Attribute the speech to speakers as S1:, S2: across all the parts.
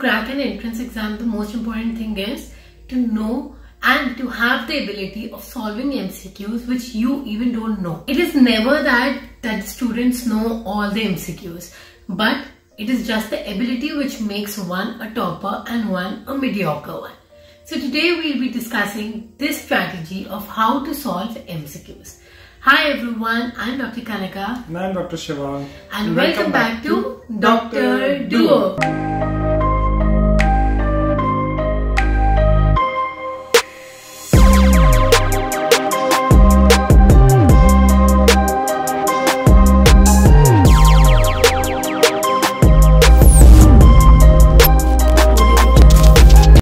S1: crack an entrance exam, the most important thing is to know and to have the ability of solving MCQs which you even don't know. It is never that students know all the MCQs, but it is just the ability which makes one a topper and one a mediocre one. So today we'll be discussing this strategy of how to solve MCQs. Hi everyone, I'm Dr. Kanika.
S2: And I'm Dr. Shiva.
S1: And welcome back to Dr. Duo.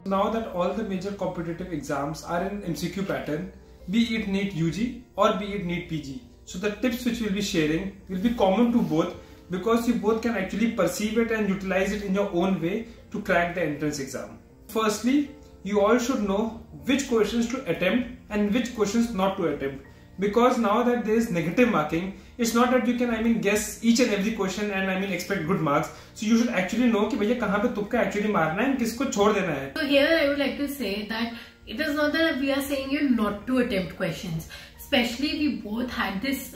S2: Now that all the major competitive exams are in MCQ pattern, be it NEET UG or be it NEET PG. So the tips which we'll be sharing will be common to both because you both can actually perceive it and utilize it in your own way to crack the entrance exam. Firstly, you all should know which questions to attempt and which questions not to attempt. Because now that there is negative marking, it's not that you can guess each and every question and expect good marks. So you should actually know कि भैया कहाँ पे तुक्का actually मारना है, किसको छोड़ देना है.
S1: So here I would like to say that it is not that we are saying you not to attempt questions. Especially we both had this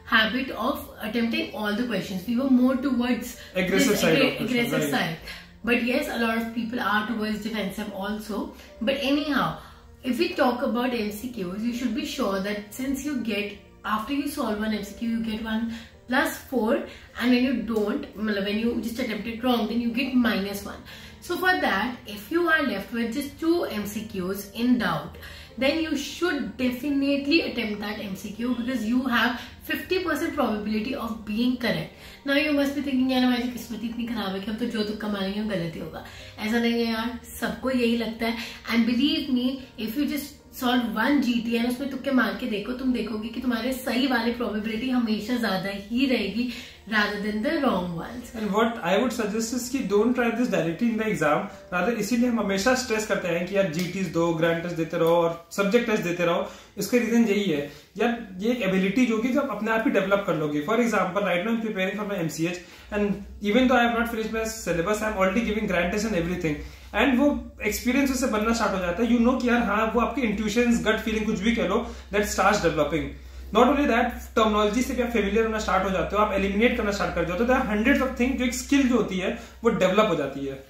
S1: habit of attempting all the questions. We were more towards
S2: aggressive
S1: side. But yes, a lot of people are towards defensive also. But anyhow, if we talk about MCQs, you should be sure that since you get, after you solve one MCQ, you get 1 plus 4, and when you don't, when you just attempt it wrong, then you get -1. So for that, if you are left with just 2 MCQs in doubt, then you should definitely attempt that MCQ because you have 50% probability of being correct. Now you must be thinking यार हमारी किस्मत इतनी खराब है कि हम तो जो तुक्का मारेंगे वो गलत ही होगा. ऐसा नहीं है यार, सबको यही लगता है. And believe me, if you just solve one GT and उसमें तुक्के मार के देखो, तुम देखोगे कि तुम्हारे सही वाले probability हमेशा ज्यादा ही रहेगी rather than the wrong ones.
S2: And what I would suggest is कि don't try this directly in the exam. Rather इसीलिए हम हमेशा stress करते हैं कि यार GTs दो, grand test देते रहो और subject test देते रहो. इसका रीजन यही है यार, ये एक एबिलिटी जो कि आप अपने आप ही डेवलप कर लोगे. For example, right now I am preparing for my MCH and even though I have not finished my syllabus, I am already giving grand test and everything. And वो एक्सपीरियंस उससे बनना स्टार्ट हो जाता है. You know कि यार हाँ, वो आपकी इंट्यूशंस, गट फीलिंग, कुछ भी कह लो, that starts developing. Not only that, terminology से भी आप फेमिलियर होना स्टार्ट हो जाते हो, आप एलिमिनेट करना स्टार्ट कर जाते हो. तो हंड्रेड्स ऑफ थिंग, जो एक स्किल जो होती है वो डेवलप हो जाती है.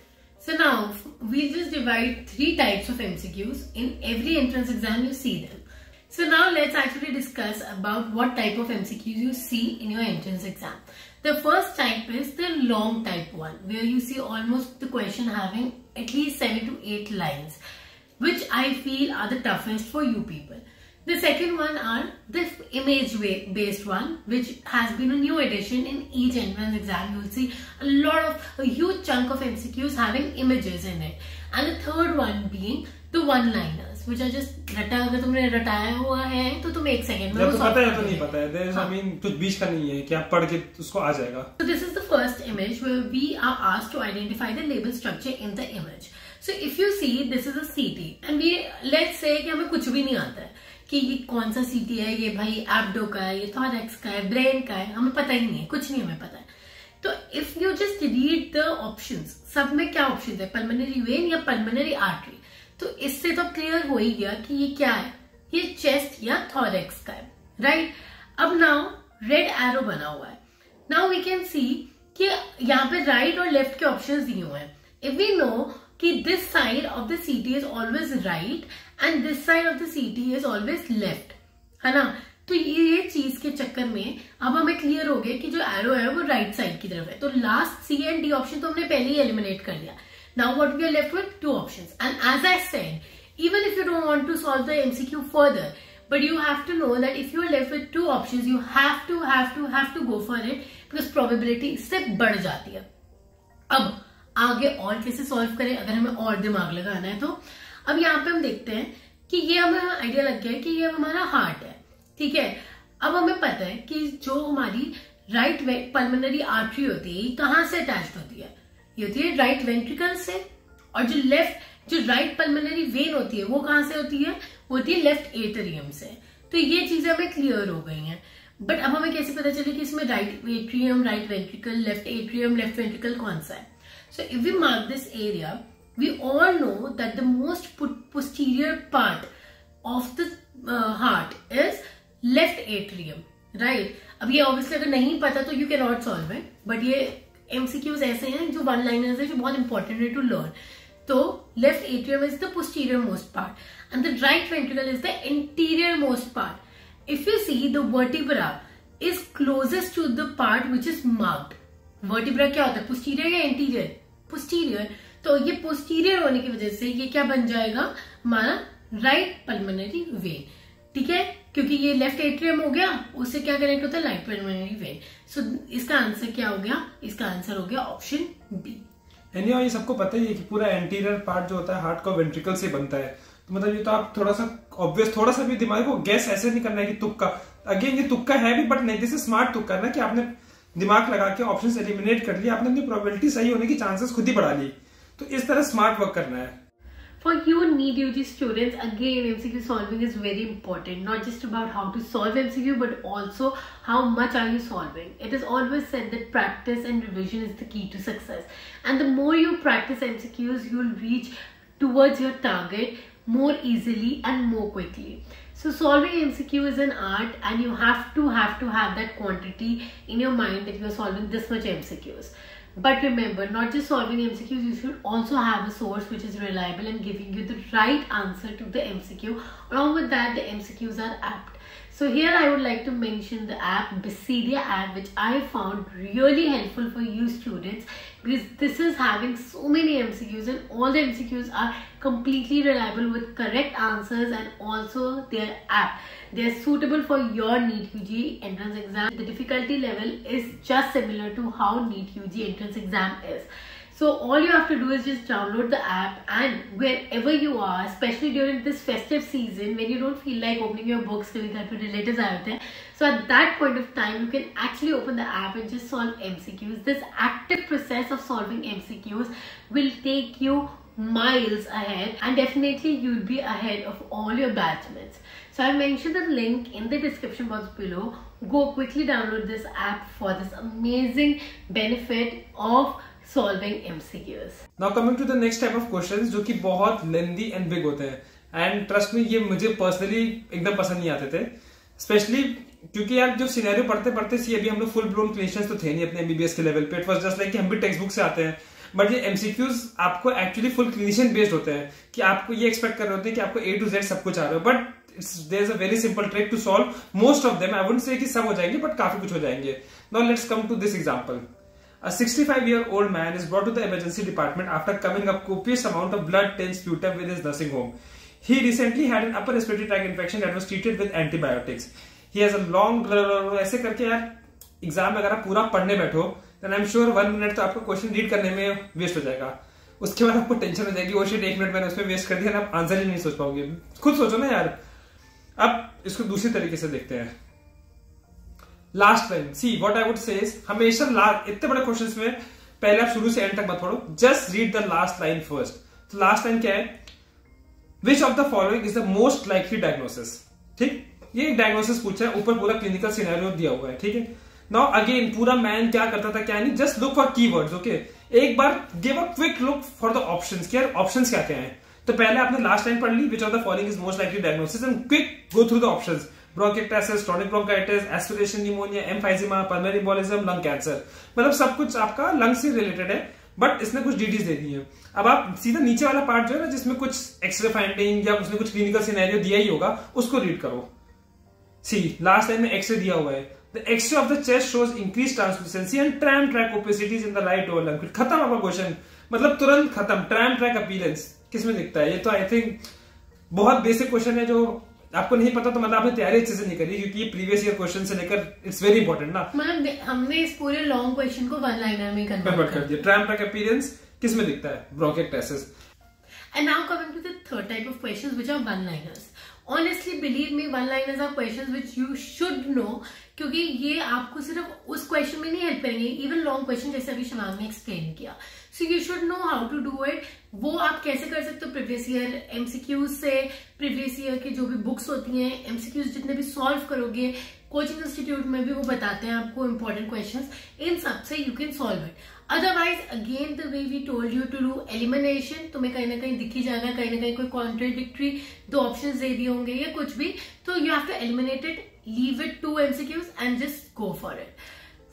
S1: So now we'll just divide 3 types of MCQs. In every entrance exam you see them. So now let's actually discuss about what type of MCQs you see in your entrance exam. The first type is the long type one, where you see almost the question having at least 7 to 8 lines, which I feel are the toughest for you people. The second one are the image based one, which has been a new addition in each entrance exam. You will see a huge chunk of MCQs having images in it. And the third one being the one-liners, which are just अगर तुमने रटाया हुआ है तो तुम 1 second में
S2: तो पता है तो नहीं पता है. There is, कुछ बीच का नहीं है कि आप पढ़ के उसको आ जाएगा. So this is the first image where we are asked to identify the label structure in the image. So if you see, this is a CT and we let's say कि हमें कुछ भी नहीं आता है कि ये कौन सा CT है, ये भाई एब्डो का है, ये थॉरैक्स का है, ब्रेन का है, हमें पता ही नहीं है, कुछ नहीं हमें पता है. तो if you just read the options, सब में क्या ऑप्शंस है, पल्मोनरी वेन या पल्मोनरी आर्टरी, तो इससे तो क्लियर हो ही गया कि ये क्या है, ये चेस्ट या थॉरैक्स का है, राइट. अब नाउ रेड एरो बना हुआ है. नाउ वी कैन सी कि यहाँ पे राइट और लेफ्ट के ऑप्शंस दिए हुए हैं. इफ वी नो कि दिस साइड ऑफ द सीटी is always right and this side of the सीटी इज ऑलवेज लेफ्ट, है ना. तो ये चीज के चक्कर में अब हमें क्लियर हो गया कि जो एरो है वो राइट साइड की तरफ है. तो last C and D option तो हमने पहले ही एलिमिनेट कर लिया. Now what we are left with 2 options. And as I said, even if you don't want to solve the MCQ further, but you have to know that if you are left with 2 options, you have to go for it because probability इससे बढ़ जाती है. अब आगे और कैसे solve करें अगर हमें और दिमाग लगाना है तो अब यहाँ पे हम देखते हैं कि ये हमें आइडिया लग गया है कि ये हमारा हार्ट है, ठीक है. अब हमें पता है कि जो हमारी राइट पल्मोनरी आर्टरी होती है ये कहाँ से अटैच्ड होती है, ये होती है राइट वेंट्रिकल से. और जो राइट पल्मोनरी वेन होती है वो कहाँ से होती है, वो होती है लेफ्ट एट्रियम से. तो ये चीजें हमें क्लियर हो गई हैं. बट अब हमें कैसे पता चले कि इसमें right atrium, right ventricle, left atrium, left ventricle कौन सा है.
S1: So if we mark this area, we all know that the most posterior part of the heart is left atrium, right? अब ये obviously अगर नहीं पता तो you cannot solve it, but ये MCQs ऐसे हैं जो one liners है जो बहुत important है to learn. तो left atrium is the posterior most part and the right ventricle is the anterior most part. If you see, the vertebra is closest to the part which is marked. Vertebra क्या होता है, posterior या anterior? Posterior. तो ये posterior होने की वजह से ये क्या बन जाएगा, हमारा right pulmonary vein. ठीक है, क्योंकि ये लेफ्ट एट्रियम हो गया, उससे क्या कनेक्ट होता है, राइट पल्मोनरी वेन. सो इसका आंसर क्या हो गया, इसका आंसर हो गया ऑप्शन बी.
S2: एनीवे ये सबको पता ही है कि पूरा एंटीरियर पार्ट जो होता है हार्ट का वेंट्रिकल से बनता है. तो मतलब ये तो आप थोड़ा सा ऑब्वियस, थोड़ा सा भी दिमाग को गैस ऐसे नहीं करना है कि तुक्का. अगेन ये तुक्का है भी, बट नहीं, दिस इज स्मार्ट तुक्का ना, कि आपने दिमाग लगा के ऑप्शंस एलिमिनेट कर लिया, आपने अपनी प्रोबेबिलिटी सही होने की चांसेस खुद ही बढ़ा ली. तो इस तरह स्मार्ट वर्क करना है.
S1: For you NEET UG students, again MCQ solving is very important. Not just about how to solve MCQ, but also how much are you solving. It is always said that practice and revision is the key to success. And the more you practice MCQs, you will reach towards your target more easily and more quickly. So solving MCQ is an art, and you have to have that quantity in your mind that you are solving this much MCQs. But remember, not just solving MCQs, you should also have a source which is reliable and giving you the right answer to the MCQ. Along with that, the MCQs are apt. So here I would like to mention the app, Basidia app, which I found really helpful for you students, because this is having so many MCQs and all the MCQs are completely reliable with correct answers, and also their app. They are suitable for your NEET UG entrance exam. The difficulty level is just similar to how NEET UG entrance exam is. So all you have to do is just download the app, and wherever you are, especially during this festive season when you don't feel like opening your books because घर पे relatives आए होते हैं, so at that point of time you can actually open the app and just solve MCQs. This active process of solving MCQs will take you miles ahead, and definitely you'll be ahead of all your batchmates. So I mentioned the link in the description box below. Go quickly download this app for this amazing benefit of solving MCQs.
S2: Now coming to the next type of questions, जो कि बहुत lengthy and big होते हैं, and trust me ये मुझे personally एकदम पसंद नहीं आते थे, especially क्योंकि यार जब सिनेरियो पढ़ते पढ़ते सी अभी हम लोग फुल ब्लोन क्लिनिशियंस तो थे नहीं अपने MBBS के लेवल पे. इट वाज जस्ट लाइक कि हम भी टेक्स्ट बुक से आते हैं, बट ये MCQs आपको एक्चुअली फुल क्लिनिशियन बेस्ड होते हैं कि आपको ये एक्सपेक्ट कर रहे होते हैं कि आपको A to Z सब कुछ आ रहा है, but there is a very simple trick to solve most of them. I wouldn't say कि सब हो जाएंगे, बट काफी कुछ हो जाएंगे. Now let's come to this example. A 65-year-old man is brought to the emergency department after coming up copious amount of blood-tinged sputum with his nursing home. He recently had an upper respiratory tract infection that was treated with antibiotics. He has a long ऐसे करके यार exam में अगर आप पूरा पढ़ने बैठो then I'm sure 1 minute तो आपको क्वेश्चन रीड करने में वेस्ट हो जाएगा. उसके बाद आपको टेंशन हो जाएगी, वो शिट 1 मिनट मैंने उसमें वेस्ट कर दिया ना, आप आंसर ही नहीं सोच पाओगे. खुद सोचो ना यार. अब इसको दूसरी तरीके से देखते हैं. Last line, see what I would say is, हमेशा इतने बड़े क्वेश्चंस में पहले आप शुरू से एंड तक मत पढ़ो, just read the last line first. तो लास्ट लाइन क्या है, विच of the following is the most likely diagnosis. ठीक, ये एक डायग्नोसिस पूछा है, ऊपर पूरा क्लिनिकल सिनेरियो दिया हुआ है. ठीक है, नाउ अगेन पूरा मैन क्या करता था क्या नहीं, just look for keywords. Okay, एक बार give a quick look for the options, क्या ऑप्शंस क्या क्या है. तो पहले आपने लास्ट लाइन पढ़ ली, which of the following is most likely diagnosis, and quick go through the options. Bronchiectasis, chronic bronchitis, aspiration pneumonia, emphysema, pulmonary embolism, lung cancer. मतलब सब कुछ आपका लंग से रिलेटेड है, बट इसने कुछ डिटेल्स दे दी है. अब आप सीधा नीचे वाला पार्ट जो है ना, जिसमें कुछ एक्सरे फाइंडिंग या उसने कुछ क्लिनिकल सिनेरियो दिया ही होगा, उसको रीड करो. सी लास्ट लाइन में एक्सरे दिया हुआ है. The X ray of the chest shows increase translucency and tram track opacities in the right over lung. खत्म आपका क्वेश्चन, मतलब तुरंत खत्म. ट्रैम ट्रैक अपीयरेंस किसमें दिखता है, ये तो आई थिंक बहुत बेसिक क्वेश्चन है जो आपको नहीं पता, तो मतलब आपने तैयारी अच्छे से नहीं करी, क्योंकि ये प्रीवियस ईयर क्वेश्चन से लेकर इट्स वेरी इंपॉर्टेंट ना.
S1: मतलब हमने इस पूरे लॉन्ग क्वेश्चन को वन लाइनर में कन्वर्ट कर दिया.
S2: ट्रैम ट्रैक अपीयरेंस किस में दिखता है, ब्रोंकिएक्टासिस.
S1: And now coming to the third type of questions, which are one-liners. Honestly, believe me, one-liners are questions which you should know, क्योंकि ये आपको सिर्फ उस क्वेश्चन में नहीं हेल्प करेंगे, इवन लॉन्ग क्वेश्चन जैसे अभी शिवांग ने एक्सप्लेन किया. So you should know how to do it. वो आप कैसे कर सकते हो? प्रीवियस ईयर एमसीक्यूज से, प्रीवियस ईयर की जो भी बुक्स होती हैं, एमसीक्यूज जितने भी सॉल्व करोगे, कोचिंग इंस्टीट्यूट में भी वो बताते हैं आपको इंपॉर्टेंट क्वेश्चंस, इन सब से you can solve it. Otherwise again the way we told you to do elimination, तुम्हें कहीं ना कहीं दिख ही जाएगा, कहीं ना कहीं कोई कॉन्ट्रेडिक्टरी 2 ऑप्शंस दे दिए होंगे या कुछ भी, तो you have to eliminate it, leave it 2 MCQs and just go for it.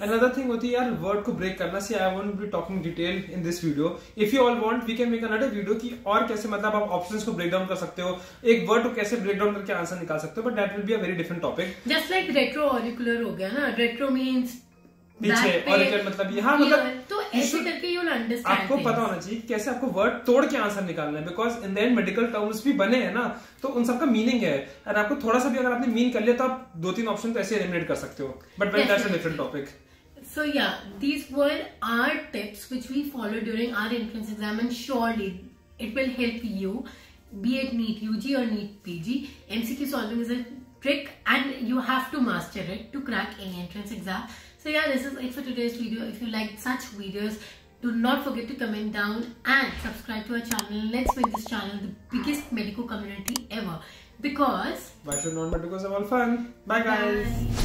S2: Another thing होती है यार वर्ड को ब्रेक करना. See I won't be talking detail in this video. If you all want we can make another video की और कैसे मतलब आप ऑप्शंस को ब्रेक डाउन कर सकते हो, एक वर्ड को कैसे ब्रेक डाउन करके आंसर निकाल सकते हो, but that will be a very different topic.
S1: Just like retro auricular हो गया ना, रेट्रो मीन्स
S2: पीछे, ऑरिकुलर मतलब यहाँ मतलब,
S1: तो ऐसे करके यू विल अंडरस्टैंड.
S2: आपको पता होना चाहिए कैसे आपको वर्ड तोड़ के आंसर निकालना है, because in the end medical terms भी बने हैं ना, तो उन सबका मीनिंग है, और आपको थोड़ा सा भी अगर आपने मीन कर लिया तो आप 2-3 ऑप्शन तो ऐसे एलिमिनेट कर सकते हो, but well that's a different topic.
S1: So yeah, these were our tips which we followed during our entrance exam, and surely it will help you, be it NEET UG or NEET PG. MCQ solving is a trick and you have to master it to crack any entrance exam. So yeah, this is it for today's video. If you like such videos, do not forget to comment down and subscribe to our channel. Let's make this channel the biggest medico community ever, because
S2: why should non-medicos have all fun? Bye guys. Bye.